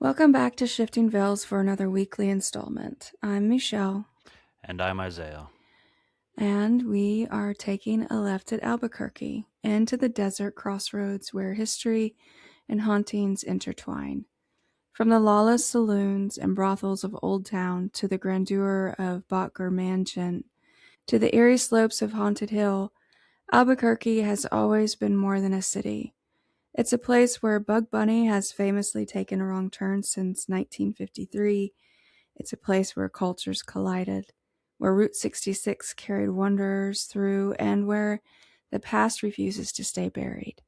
Welcome back to Shifting Veils for another weekly installment. I'm Michelle, And I'm Isaiah. and we are taking a left at Albuquerque into the desert crossroads where history and hauntings intertwine. From the lawless saloons and brothels of Old Town to the grandeur of Bottger Mansion to the eerie slopes of Haunted Hill, Albuquerque has always been more than a city. It's a place where Bug Bunny has famously taken a wrong turn since 1953. It's a place where cultures collided, where Route 66 carried wanderers through, and where the past refuses to stay buried.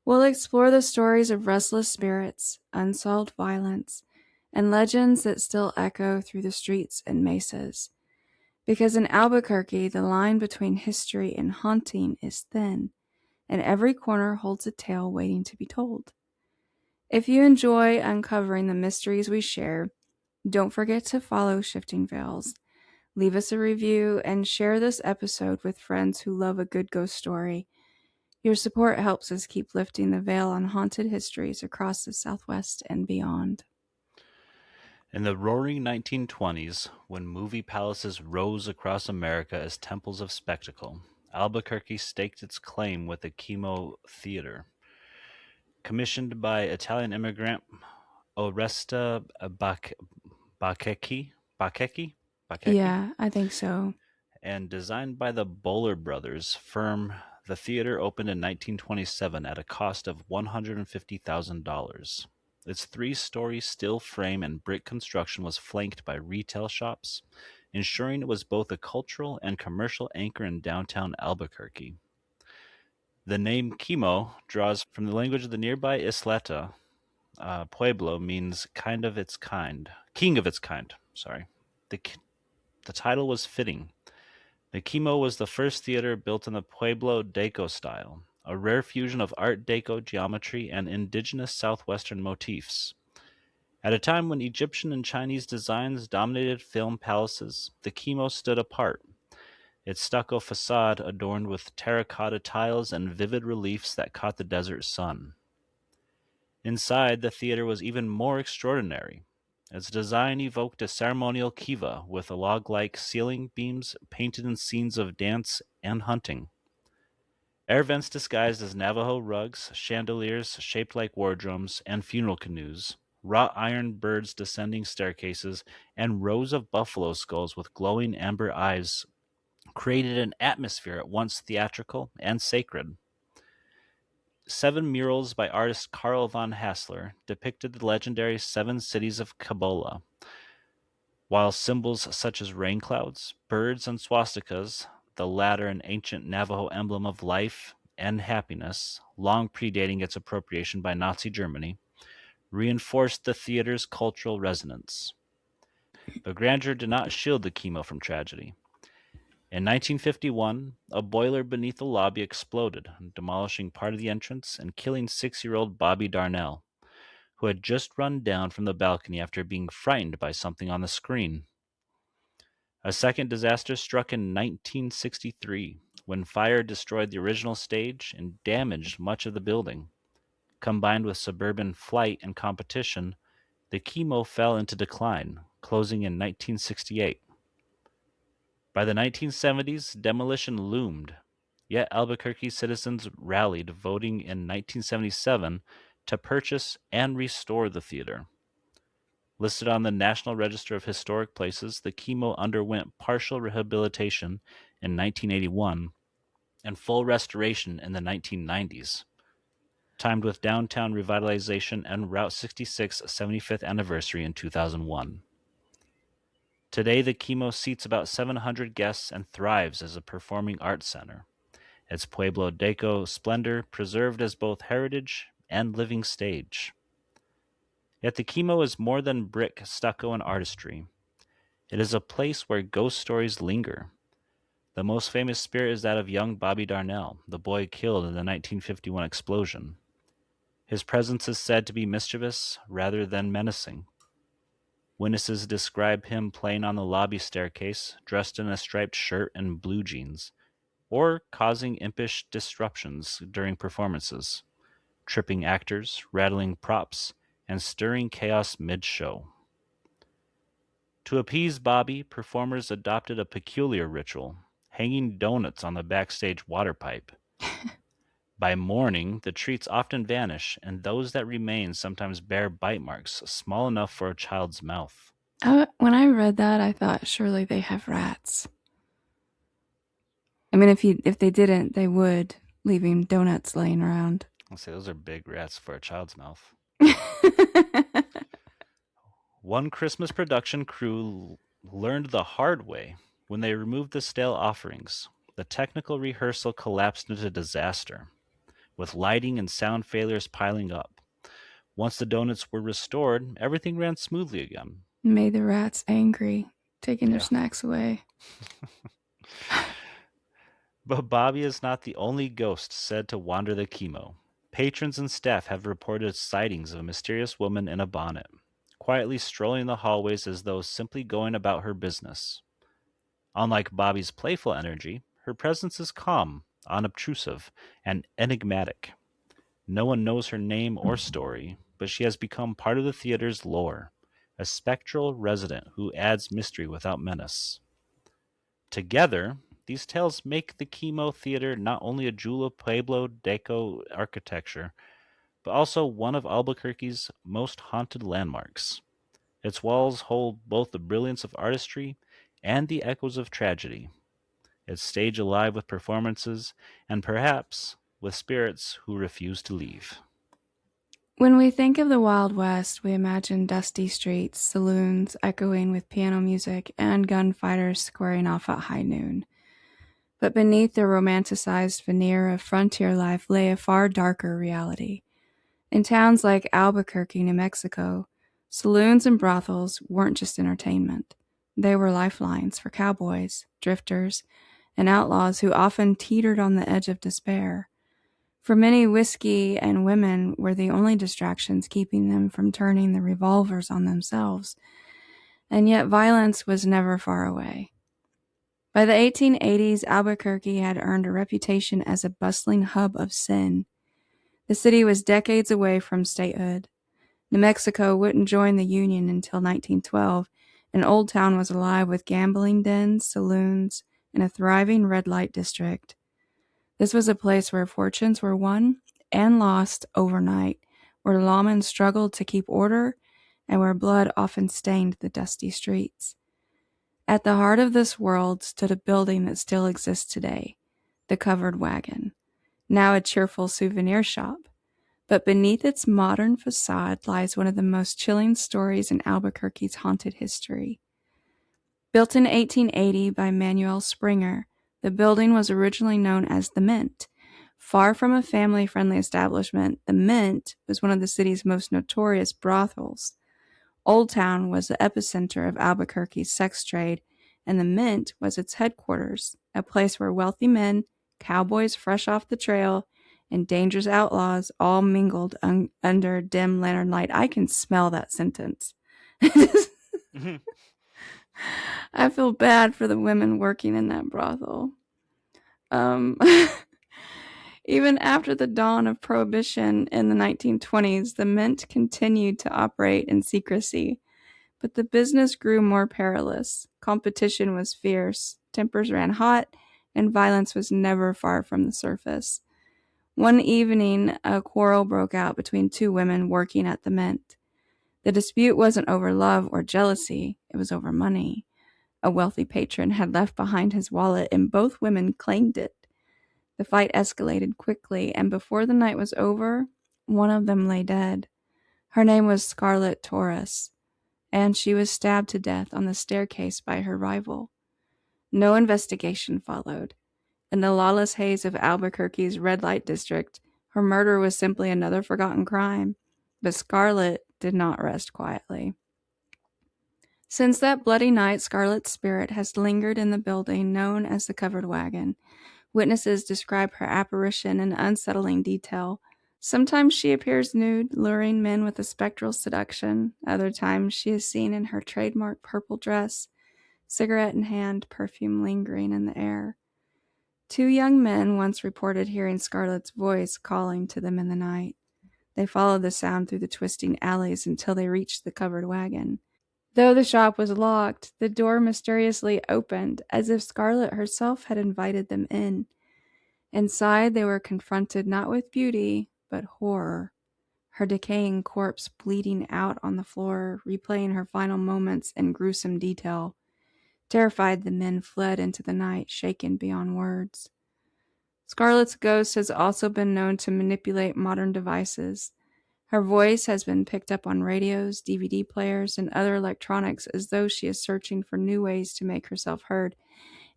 We'll explore the stories of restless spirits, unsolved violence, and legends that still echo through the streets and mesas. Because in Albuquerque, the line between history and haunting is thin, and every corner holds a tale waiting to be told. If you enjoy uncovering the mysteries we share, don't forget to follow Shifting Veils, leave us a review, and share this episode with friends who love a good ghost story. Your support helps us keep lifting the veil on haunted histories across the Southwest and beyond. In the roaring 1920s, when movie palaces rose across America as temples of spectacle, Albuquerque staked its claim with the Kimo Theater. Commissioned by Italian immigrant Oresta Bacchecchi, Bacchecchi, Yeah, I think so. and designed by the Bowler Brothers firm, the theater opened in 1927 at a cost of $150,000. Its three-story steel frame and brick construction was flanked by retail shops, ensuring it was both a cultural and commercial anchor in downtown Albuquerque. The name Kimo draws from the language of the nearby Isleta. Pueblo means king of its kind. Sorry. The, the title was fitting. The Kimo was the first theater built in the Pueblo Deco style, a rare fusion of Art Deco geometry and indigenous southwestern motifs. At a time when Egyptian and Chinese designs dominated film palaces, the Kimo stood apart, its stucco facade adorned with terracotta tiles and vivid reliefs that caught the desert sun. Inside, the theater was even more extraordinary. Its design evoked a ceremonial kiva with log-like ceiling beams painted in scenes of dance and hunting. Air vents disguised as Navajo rugs, chandeliers shaped like war drums, and funeral canoes, wrought iron birds descending staircases, and rows of buffalo skulls with glowing amber eyes created an atmosphere at once theatrical and sacred. 7 murals by artist Karl von Hassler depicted the legendary seven cities of Kabbalah, while symbols such as rain clouds, birds, and swastikas, the latter an ancient Navajo emblem of life and happiness, long predating its appropriation by Nazi Germany, reinforced the theater's cultural resonance. But grandeur did not shield the Kimo from tragedy. In 1951, a boiler beneath the lobby exploded, demolishing part of the entrance and killing 6-year-old Bobby Darnell, who had just run down from the balcony after being frightened by something on the screen. A second disaster struck in 1963 when fire destroyed the original stage and damaged much of the building. Combined with suburban flight and competition, the Kimo fell into decline, closing in 1968. By the 1970s, demolition loomed, yet Albuquerque citizens rallied, voting in 1977 to purchase and restore the theater. Listed on the National Register of Historic Places, the Kimo underwent partial rehabilitation in 1981 and full restoration in the 1990s, timed with downtown revitalization and Route 66 75th anniversary in 2001. Today, the Kimo seats about 700 guests and thrives as a performing arts center, its Pueblo Deco splendor preserved as both heritage and living stage. Yet the Kimo is more than brick, stucco, and artistry. It is a place where ghost stories linger. The most famous spirit is that of young Bobby Darnell, the boy killed in the 1951 explosion. His presence is said to be mischievous rather than menacing. Witnesses describe him playing on the lobby staircase, dressed in a striped shirt and blue jeans, or causing impish disruptions during performances, tripping actors, rattling props, and stirring chaos mid-show. To appease Bobby, performers adopted a peculiar ritual, hanging donuts on the backstage water pipe. By morning, the treats often vanish, and those that remain sometimes bear bite marks small enough for a child's mouth. When I read that, I thought surely they have rats. I mean, if they didn't, they would, leaving donuts laying around. I'll say those are big rats for a child's mouth. One Christmas production crew learned the hard way when they removed the stale offerings. The technical rehearsal collapsed into disaster, with lighting and sound failures piling up. Once the donuts were restored, everything ran smoothly again. Made the rats angry, taking their Yeah. snacks away. But Bobby is not the only ghost said to wander the Kimo. Patrons and staff have reported sightings of a mysterious woman in a bonnet, quietly strolling the hallways as though simply going about her business. Unlike Bobby's playful energy, her presence is calm, unobtrusive, and enigmatic. No one knows her name or story, but she has become part of the theater's lore, a spectral resident who adds mystery without menace. Together, these tales make the Kimo Theater not only a jewel of Pueblo Deco architecture, but also one of Albuquerque's most haunted landmarks. Its walls hold both the brilliance of artistry and the echoes of tragedy, its stage alive with performances, and perhaps with spirits who refuse to leave. When we think of the Wild West, we imagine dusty streets, saloons echoing with piano music, and gunfighters squaring off at high noon. But beneath the romanticized veneer of frontier life lay a far darker reality. In towns like Albuquerque, New Mexico, saloons and brothels weren't just entertainment. They were lifelines for cowboys, drifters, and outlaws who often teetered on the edge of despair. For many, whiskey and women were the only distractions keeping them from turning the revolvers on themselves, and yet violence was never far away. By the 1880s, Albuquerque had earned a reputation as a bustling hub of sin. The city was decades away from statehood. New Mexico wouldn't join the Union until 1912, and Old Town was alive with gambling dens, saloons, and a thriving red light district. This was a place where fortunes were won and lost overnight, where lawmen struggled to keep order, and where blood often stained the dusty streets. At the heart of this world stood a building that still exists today, the Covered Wagon, now a cheerful souvenir shop. But beneath its modern facade lies one of the most chilling stories in Albuquerque's haunted history. Built in 1880 by Manuel Springer, the building was originally known as the Mint. Far from a family-friendly establishment, the Mint was one of the city's most notorious brothels. Old Town was the epicenter of Albuquerque's sex trade, and the Mint was its headquarters, a place where wealthy men, cowboys fresh off the trail, and dangerous outlaws all mingled under dim lantern light. I can smell that sentence. I feel bad for the women working in that brothel. Even after the dawn of Prohibition in the 1920s, the Mint continued to operate in secrecy. But the business grew more perilous. Competition was fierce, tempers ran hot, and violence was never far from the surface. One evening, a quarrel broke out between two women working at the Mint. The dispute wasn't over love or jealousy, it was over money. A wealthy patron had left behind his wallet, and both women claimed it. The fight escalated quickly, and before the night was over, one of them lay dead. Her name was Scarlett Torres, and she was stabbed to death on the staircase by her rival. No investigation followed. In the lawless haze of Albuquerque's red light district, her murder was simply another forgotten crime. But Scarlett did not rest quietly. Since that bloody night, Scarlett's spirit has lingered in the building known as the Covered Wagon. Witnesses describe her apparition in unsettling detail. Sometimes she appears nude, luring men with a spectral seduction. Other times she is seen in her trademark purple dress, cigarette in hand, perfume lingering in the air. Two young men once reported hearing Scarlett's voice calling to them in the night. They followed the sound through the twisting alleys until they reached the covered wagon. Though the shop was locked, the door mysteriously opened, as if Scarlet herself had invited them in. Inside, they were confronted not with beauty, but horror. Her decaying corpse bleeding out on the floor, replaying her final moments in gruesome detail. Terrified, the men fled into the night, shaken beyond words. Scarlet's ghost has also been known to manipulate modern devices. Her voice has been picked up on radios, DVD players, and other electronics as though she is searching for new ways to make herself heard.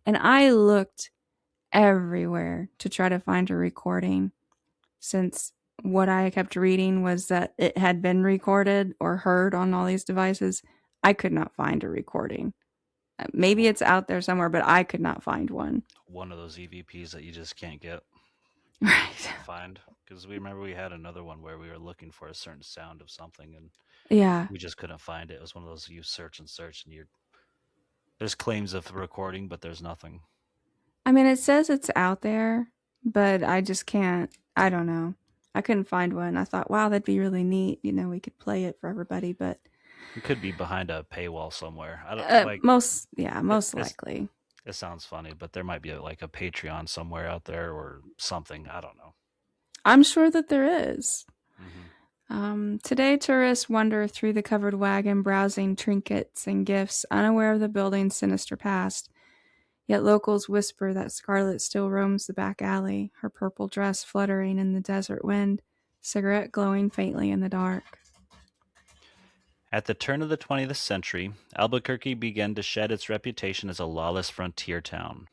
And I looked everywhere to try to find a recording, since what I kept reading was that it had been recorded or heard on all these devices. I could not find a recording. Maybe Well, it's out there somewhere, but I could not find one. one of those EVPs that you just can't get, Right. can't find. Because we remember we had another one where we were looking for a certain sound of something and Yeah. we just couldn't find it. It was one of those you search and there's claims of recording, but there's nothing. I mean, it says it's out there, but I just can't. I don't know. I couldn't find one. I thought, wow, that'd be really neat. We could play it for everybody, but It could be behind a paywall somewhere. I don't like most it's. likely. It sounds funny, but there might be like a Patreon somewhere out there or something. I don't know. I'm sure that there is. Hmm. Today, tourists wander through the covered wagon, browsing trinkets and gifts, unaware of the building's sinister past. Yet locals whisper that Scarlet still roams the back alley, her purple dress fluttering in the desert wind, cigarette glowing faintly in the dark. At the turn of the 20th century, Albuquerque began to shed its reputation as a lawless frontier town.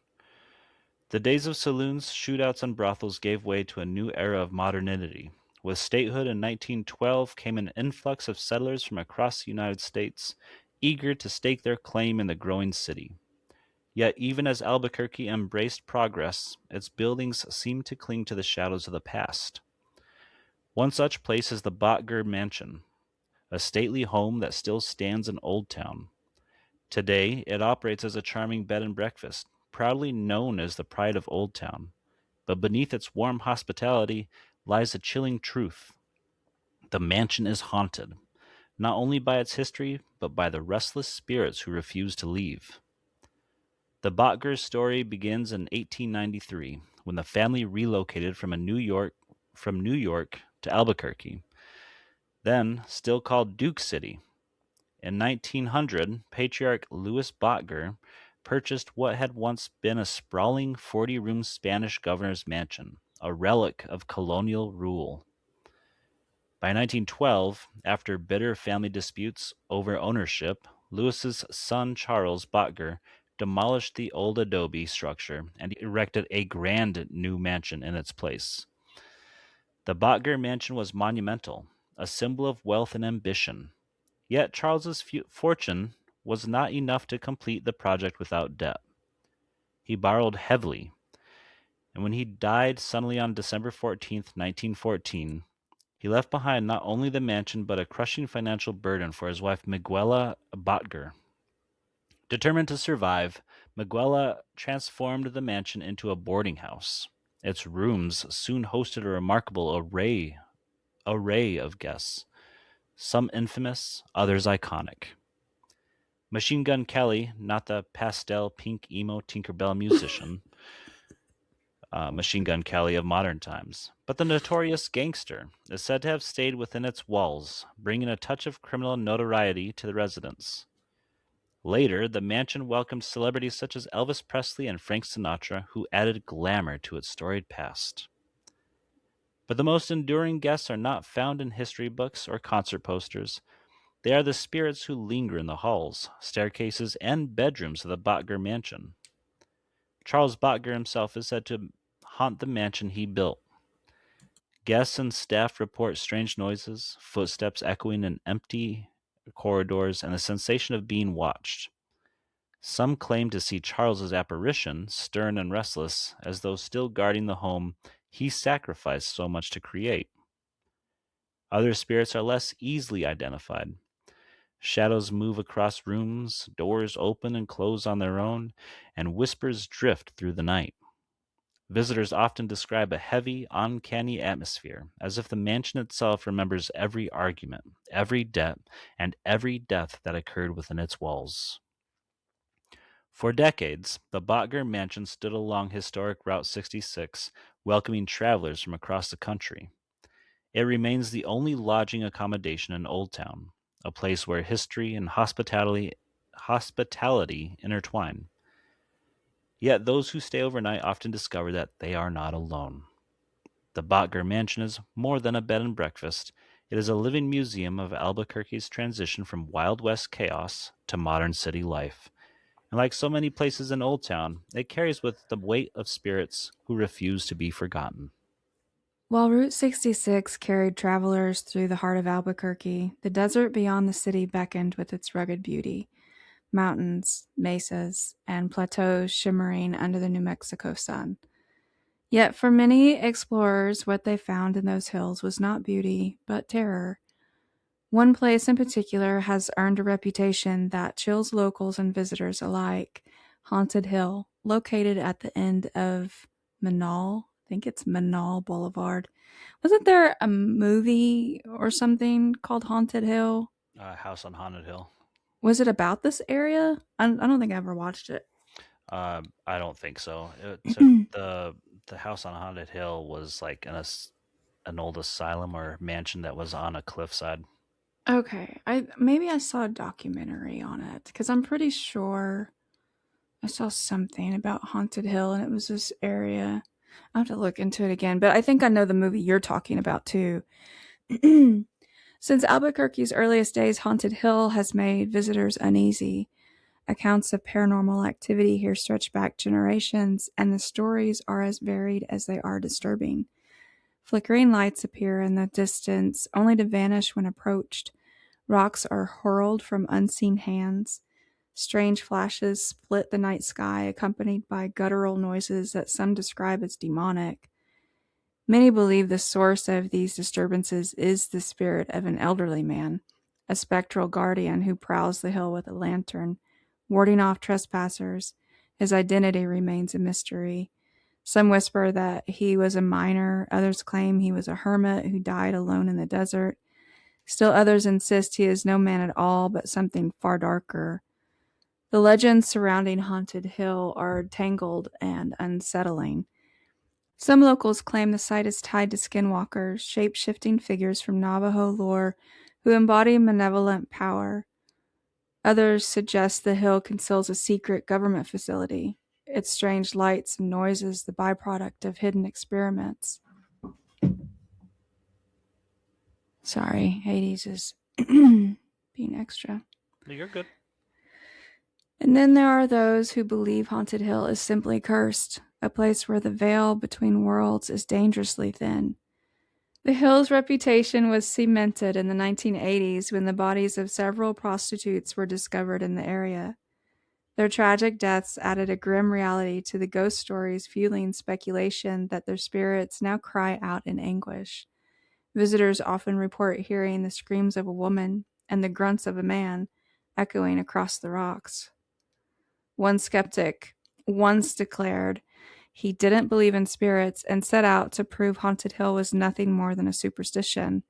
The days of saloons, shootouts, and brothels gave way to a new era of modernity. With statehood in 1912 came an influx of settlers from across the United States, eager to stake their claim in the growing city. Yet, even as Albuquerque embraced progress, its buildings seemed to cling to the shadows of the past. One such place is the Bottger Mansion, a stately home that still stands in Old Town. Today, it operates as a charming bed and breakfast, proudly known as the pride of Old Town. But beneath its warm hospitality lies a chilling truth. The mansion is haunted, not only by its history, but by the restless spirits who refuse to leave. The Bottger's story begins in 1893, when the family relocated from New York to Albuquerque, then still called Duke City. In 1900, patriarch Louis Bottger purchased what had once been a sprawling 40-room Spanish governor's mansion, a relic of colonial rule. By 1912, after bitter family disputes over ownership, Louis's son Charles Bottger demolished the old adobe structure and erected a grand new mansion in its place. The Bottger mansion was monumental, a symbol of wealth and ambition. Yet Charles's fortune was not enough to complete the project without debt. He borrowed heavily, and when he died suddenly on December 14th, 1914, he left behind not only the mansion but a crushing financial burden for his wife Miguela Bottger. Determined to survive, Miguela transformed the mansion into a boarding house. Its rooms soon hosted a remarkable array of guests, some infamous, others iconic. Machine Gun Kelly, not the pastel pink emo Tinkerbell musician, Machine Gun Kelly of modern times, but the notorious gangster, is said to have stayed within its walls, bringing a touch of criminal notoriety to the residents. Later, the mansion welcomed celebrities such as Elvis Presley and Frank Sinatra, who added glamour to its storied past. But the most enduring guests are not found in history books or concert posters. They are the spirits who linger in the halls, staircases, and bedrooms of the Bottger mansion. Charles Bottger himself is said to haunt the mansion he built. Guests and staff report strange noises, footsteps echoing in empty corridors, and the sensation of being watched. Some claim to see Charles's apparition, stern and restless, as though still guarding the home he sacrificed so much to create. Other spirits are less easily identified. Shadows move across rooms, doors open and close on their own, and whispers drift through the night. Visitors often describe a heavy, uncanny atmosphere, as if the mansion itself remembers every argument, every debt, and every death that occurred within its walls. For decades, the Bottger Mansion stood along historic Route 66, welcoming travelers from across the country. It remains the only lodging accommodation in Old Town, a place where history and hospitality intertwine. Yet those who stay overnight often discover that they are not alone. The Bottger Mansion is more than a bed and breakfast. It is a living museum of Albuquerque's transition from Wild West chaos to modern city life. And like so many places in Old Town, it carries with the weight of spirits who refuse to be forgotten. While Route 66 carried travelers through the heart of Albuquerque, the desert beyond the city beckoned with its rugged beauty: mountains, mesas, and plateaus shimmering under the New Mexico sun. Yet for many explorers, what they found in those hills was not beauty, but terror. One place in particular has earned a reputation that chills locals and visitors alike: Haunted Hill, located at the end of Manal. I think it's Manal Boulevard. Wasn't there a movie or something called Haunted Hill? House on Haunted Hill. Was it about this area? I don't think I ever watched it. I don't think so. It took the house on Haunted Hill was like an old asylum or mansion that was on a cliffside. Okay, I maybe I saw a documentary on it because I'm pretty sure I saw something about Haunted Hill and it was this area. I'll have to look into it again, but I think I know the movie you're talking about too. Since Albuquerque's earliest days, Haunted Hill has made visitors uneasy. Accounts of paranormal activity here stretch back generations, and the stories are as varied as they are disturbing. Flickering lights appear in the distance, only to vanish when approached. Rocks are hurled from unseen hands. Strange flashes split the night sky, accompanied by guttural noises that some describe as demonic. Many believe the source of these disturbances is the spirit of an elderly man, a spectral guardian who prowls the hill with a lantern, warding off trespassers. His identity remains a mystery. Some whisper that he was a miner, others claim he was a hermit who died alone in the desert. Still others insist he is no man at all, but something far darker. The legends surrounding Haunted Hill are tangled and unsettling. Some locals claim the site is tied to skinwalkers, shape-shifting figures from Navajo lore who embody malevolent power. Others suggest the hill conceals a secret government facility, its strange lights and noises the byproduct of hidden experiments. Sorry, Hades is being extra. No, you're good. And then there are those who believe Haunted Hill is simply cursed, a place where the veil between worlds is dangerously thin. The hill's reputation was cemented in the 1980s when the bodies of several prostitutes were discovered in the area. Their tragic deaths added a grim reality to the ghost stories, fueling speculation that their spirits now cry out in anguish. Visitors often report hearing the screams of a woman and the grunts of a man echoing across the rocks. One skeptic once declared he didn't believe in spirits and set out to prove Haunted Hill was nothing more than a superstition.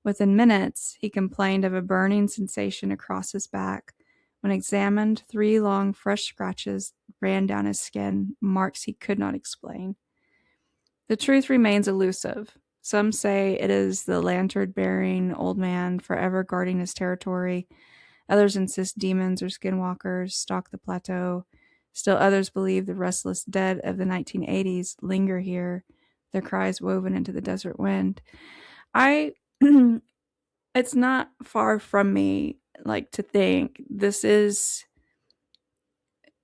Within minutes, he complained of a burning sensation across his back. When examined, 3 long, fresh scratches ran down his skin, marks he could not explain. The truth remains elusive. Some say it is the lantern-bearing old man forever guarding his territory. Others insist demons or skinwalkers stalk the plateau. Still others believe the restless dead of the 1980s linger here, their cries woven into the desert wind. I it's not far from me like to think this is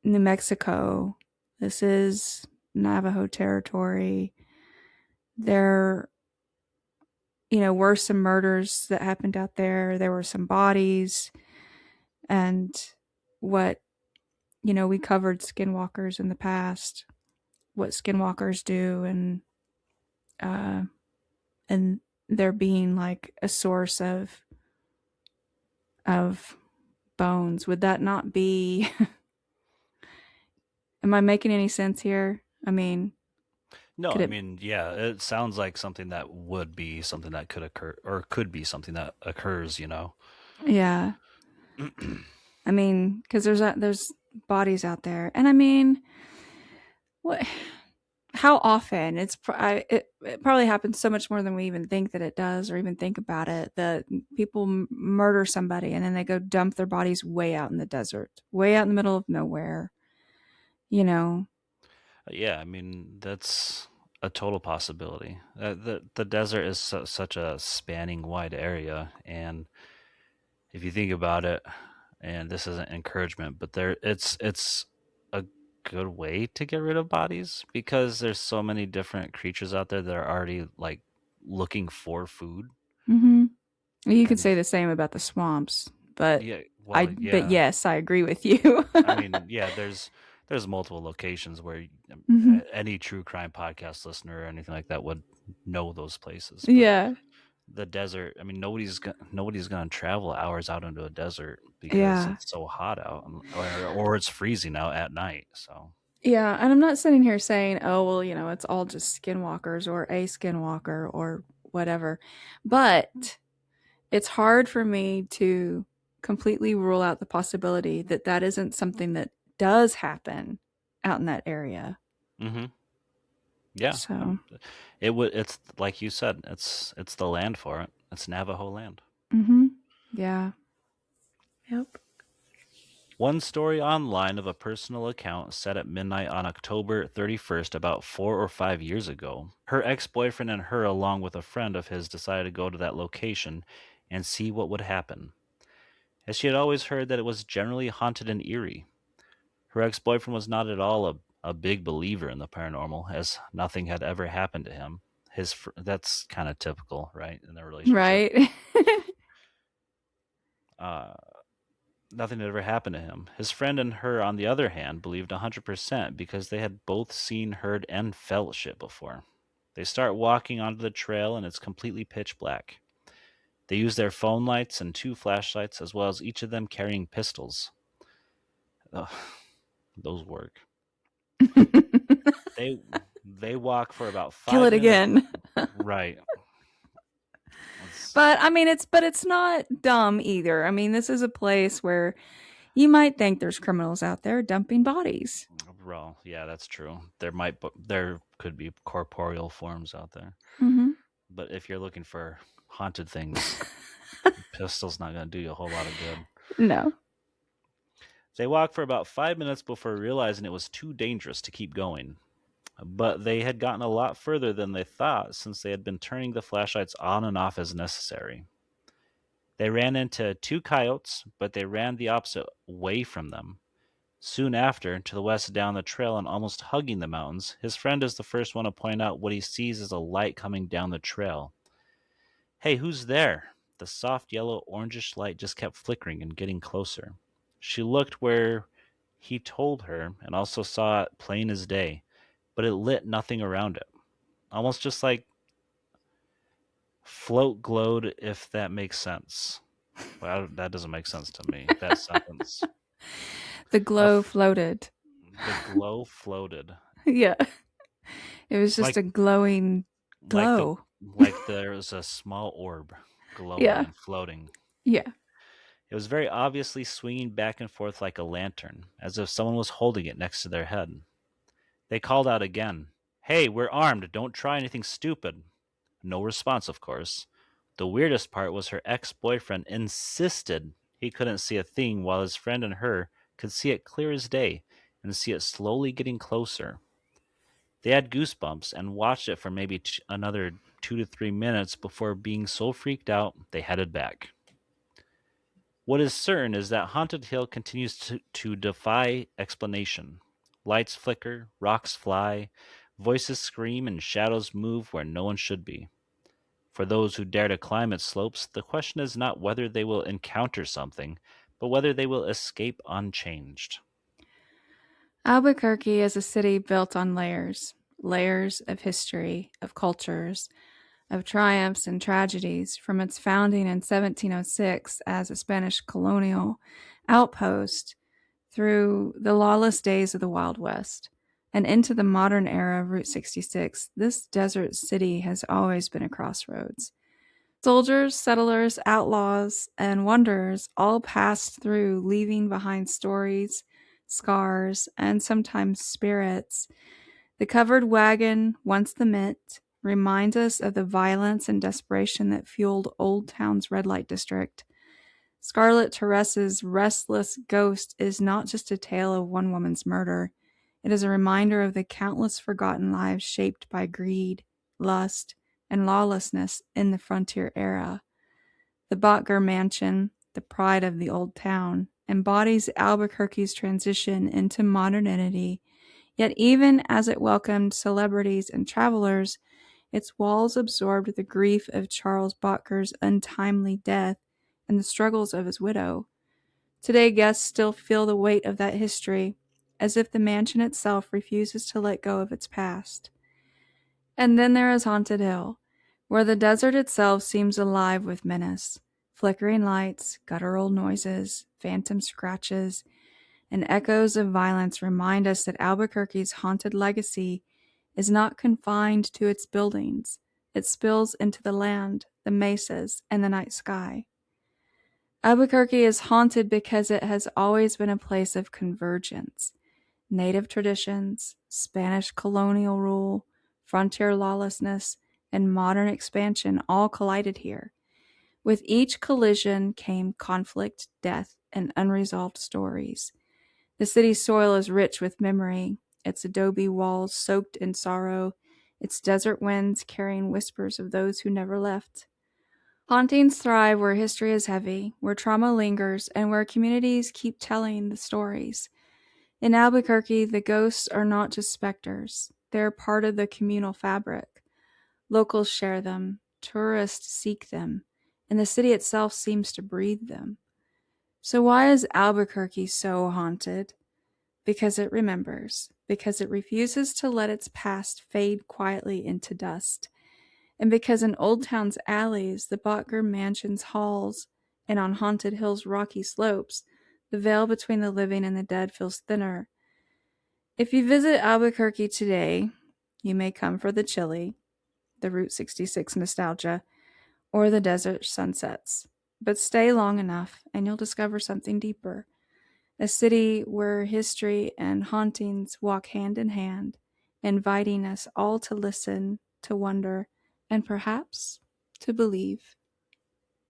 New Mexico. This is Navajo territory. There were some murders that happened out there. There were some bodies and what we covered skinwalkers in the past, what skinwalkers do, uh, and there being like a source of bones. Would that not be? Am I making any sense here? I mean, No, Could I it? mean, yeah, it sounds like something that would be something that could occur or could be something that occurs, you know. Yeah. I mean, because there's bodies out there, and I mean, what? How often? It probably happens so much more than we even think that it does, or even think about it. That people murder somebody and then they go dump their bodies way out in the desert, way out in the middle of nowhere. You know. Yeah, I mean, that's a total possibility. The desert is such a spanning wide area, and if you think about it, and this isn't encouragement, but it's a good way to get rid of bodies because there's so many different creatures out there that are already like looking for food. Hmm. You could And say the same about the swamps, but yeah, well, but yeah. yes, I agree with you. I mean, yeah, there's multiple locations where Hmm. any true crime podcast listener or anything like that would know those places. But Yeah. the desert, I mean, nobody's gonna travel hours out into a desert because Yeah. it's so hot out, or it's freezing out at night. So, Yeah, and I'm not sitting here saying, "Oh, well, it's all just skinwalkers or a skinwalker or whatever." But it's hard for me to completely rule out the possibility that that isn't something that does happen out in that area. hmm yeah, So, it would. It's like you said, it's the land for it. It's Navajo land. mhm. Yeah. Yep. One story online of a personal account said at midnight on October 31st, about 4 or 5 years ago, her ex boyfriend and her, along with a friend of his, decided to go to that location and see what would happen, as she had always heard that it was generally haunted and eerie. Her ex boyfriend was not at all a big believer in the paranormal, as nothing had ever happened to him. That's kind of typical, right, in their relationship. Right. Uh, Nothing had ever happened to him. His friend and her, on the other hand, believed 100% because they had both seen, heard, and felt shit before. They start walking onto the trail and it's completely pitch black. They use their phone lights and two flashlights, as well as each of them carrying pistols. Ugh, those work. They they walk for about Kill five it minutes. again. Right. It's, But I mean, it's not dumb either. I mean, this is a place where you might think there's criminals out there dumping bodies. well, yeah, that's true. There could be corporeal forms out there, Mhm. but if you're looking for haunted things, pistol's not going to do you a whole lot of good. No. They walked for about 5 minutes before realizing it was too dangerous to keep going. But they had gotten a lot further than they thought since they had been turning the flashlights on and off as necessary. They ran into two coyotes, but they ran the opposite way from them. Soon after, to the west down the trail and almost hugging the mountains, his friend is the first one to point out what he sees as a light coming down the trail. Hey, who's there? The soft yellow orangish light just kept flickering and getting closer. She looked where he told her and also saw it plain as day, but it lit nothing around it. Almost just like float glowed, if that makes sense. Well, that doesn't make sense to me, that sentence. The A glow f- floated. the glow floated. Yeah. It was just Like a glowing like the glow. like there was a small orb glowing Yeah. and floating. Yeah. It was very obviously swinging back and forth like a lantern, as if someone was holding it next to their head. They called out again, "Hey, we're armed. Don't try anything stupid." No response, of course. The weirdest part was her ex boyfriend insisted he couldn't see a thing, while his friend and her could see it clear as day and see it slowly getting closer. They had goosebumps and watched it for maybe another 2 to 3 minutes before being so freaked out they headed back. What is certain is that Haunted Hill continues to defy explanation. Lights flicker, rocks fly, voices scream, and shadows move where no one should be. For those who dare to climb its slopes, the question is not whether they will encounter something, but whether they will escape unchanged. Albuquerque is a city built on layers, layers of history, of cultures, of triumphs and tragedies from its founding in 1706 as a Spanish colonial outpost through the lawless days of the Wild West and into the modern era of Route 66, this desert city has always been a crossroads. Soldiers, settlers, outlaws, and wanderers all passed through, leaving behind stories, scars, and sometimes spirits. The covered wagon, once the Mint, reminds us of the violence and desperation that fueled Old Town's red light district. Scarlet Teresa's restless ghost is not just a tale of one woman's murder. It is a reminder of the countless forgotten lives shaped by greed, lust, and lawlessness in the frontier era. The Bottger Mansion, the pride of the old town, embodies Albuquerque's transition into modernity, yet even as it welcomed celebrities and travelers, its walls absorbed the grief of Charles Bottger's untimely death and the struggles of his widow. Today, guests still feel the weight of that history, as if the mansion itself refuses to let go of its past. And then there is Haunted Hill, where the desert itself seems alive with menace. Flickering lights, guttural noises, phantom scratches, and echoes of violence remind us that Albuquerque's haunted legacy is not confined to its buildings. It spills into the land, the mesas, and the night sky. Albuquerque is haunted because it has always been a place of convergence. Native traditions, Spanish colonial rule, frontier lawlessness, and modern expansion all collided here. With each collision came conflict, death, and unresolved stories. The city's soil is rich with memory, its adobe walls soaked in sorrow, its desert winds carrying whispers of those who never left. Hauntings thrive where history is heavy, where trauma lingers, and where communities keep telling the stories. In Albuquerque, the ghosts are not just specters, they're part of the communal fabric. Locals share them, tourists seek them, and the city itself seems to breathe them. So, why is Albuquerque so haunted? Because it remembers, because it refuses to let its past fade quietly into dust, and because in Old Town's alleys, the Bottger Mansion's halls, and on Haunted Hill's rocky slopes, the veil between the living and the dead feels thinner. If you visit Albuquerque today, you may come for the chili, the Route 66 nostalgia, or the desert sunsets. But stay long enough and you'll discover something deeper. A city where history and hauntings walk hand in hand, inviting us all to listen, to wonder, and perhaps to believe.